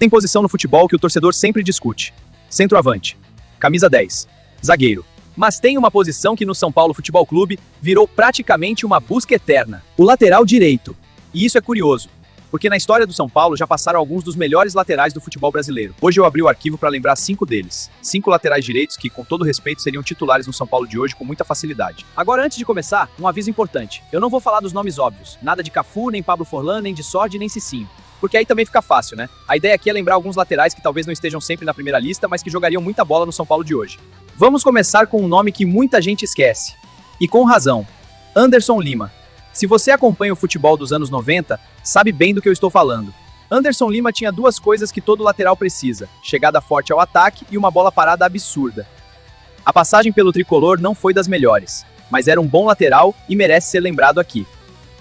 Tem posição no futebol que o torcedor sempre discute. Centroavante, camisa 10, zagueiro. Mas tem uma posição que no São Paulo Futebol Clube virou praticamente uma busca eterna: o lateral direito. E isso é curioso, porque na história do São Paulo já passaram alguns dos melhores laterais do futebol brasileiro. Hoje eu abri o arquivo para lembrar 5 deles. 5 laterais direitos que, com todo respeito, seriam titulares no São Paulo de hoje com muita facilidade. Agora, antes de começar, um aviso importante. Eu não vou falar dos nomes óbvios. Nada de Cafu, nem Pablo Forlan, nem de Sordi, nem Cicinho. Porque aí também fica fácil, né? A ideia aqui é lembrar alguns laterais que talvez não estejam sempre na primeira lista, mas que jogariam muita bola no São Paulo de hoje. Vamos começar com um nome que muita gente esquece. E com razão. Anderson Lima. Se você acompanha o futebol dos anos 90, sabe bem do que eu estou falando. Anderson Lima tinha 2 coisas que todo lateral precisa: chegada forte ao ataque e uma bola parada absurda. A passagem pelo tricolor não foi das melhores, mas era um bom lateral e merece ser lembrado aqui.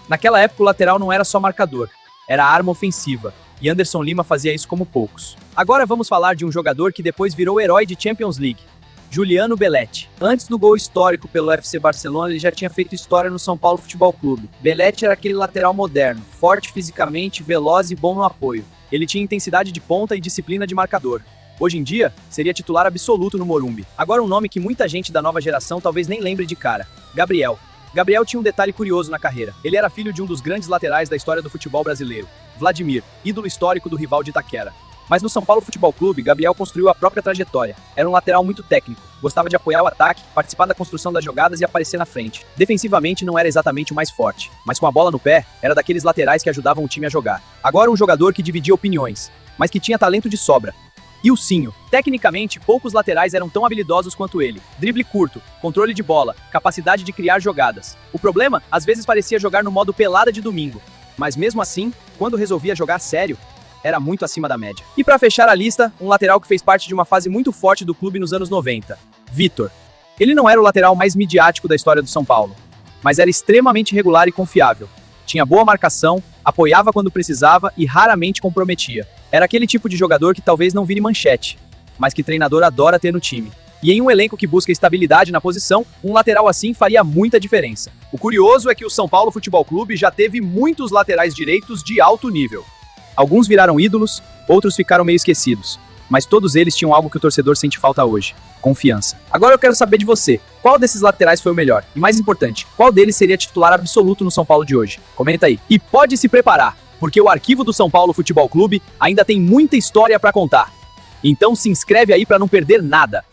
Naquela época o lateral não era só marcador, era arma ofensiva, e Anderson Lima fazia isso como poucos. Agora vamos falar de um jogador que depois virou herói de Champions League: Juliano Belletti. Antes do gol histórico pelo FC Barcelona, ele já tinha feito história no São Paulo Futebol Clube. Belletti era aquele lateral moderno, forte fisicamente, veloz e bom no apoio. Ele tinha intensidade de ponta e disciplina de marcador. Hoje em dia, seria titular absoluto no Morumbi. Agora um nome que muita gente da nova geração talvez nem lembre de cara: Gabriel. Gabriel tinha um detalhe curioso na carreira. Ele era filho de um dos grandes laterais da história do futebol brasileiro, Vladimir, ídolo histórico do rival de Itaquera. Mas no São Paulo Futebol Clube, Gabriel construiu a própria trajetória. Era um lateral muito técnico, gostava de apoiar o ataque, participar da construção das jogadas e aparecer na frente. Defensivamente não era exatamente o mais forte, mas com a bola no pé, era daqueles laterais que ajudavam o time a jogar. Agora um jogador que dividia opiniões, mas que tinha talento de sobra. Ilcinho. Tecnicamente, poucos laterais eram tão habilidosos quanto ele. Drible curto, controle de bola, capacidade de criar jogadas. O problema, às vezes parecia jogar no modo pelada de domingo. Mas mesmo assim, quando resolvia jogar sério, era muito acima da média. E para fechar a lista, um lateral que fez parte de uma fase muito forte do clube nos anos 90. Vitor. Ele não era o lateral mais midiático da história do São Paulo, mas era extremamente regular e confiável. Tinha boa marcação, apoiava quando precisava e raramente comprometia. Era aquele tipo de jogador que talvez não vire manchete, mas que treinador adora ter no time. E em um elenco que busca estabilidade na posição, um lateral assim faria muita diferença. O curioso é que o São Paulo Futebol Clube já teve muitos laterais direitos de alto nível. Alguns viraram ídolos, outros ficaram meio esquecidos. Mas todos eles tinham algo que o torcedor sente falta hoje: confiança. Agora eu quero saber de você. Qual desses laterais foi o melhor? E mais importante, qual deles seria titular absoluto no São Paulo de hoje? Comenta aí. E pode se preparar, porque o arquivo do São Paulo Futebol Clube ainda tem muita história para contar. Então se inscreve aí para não perder nada.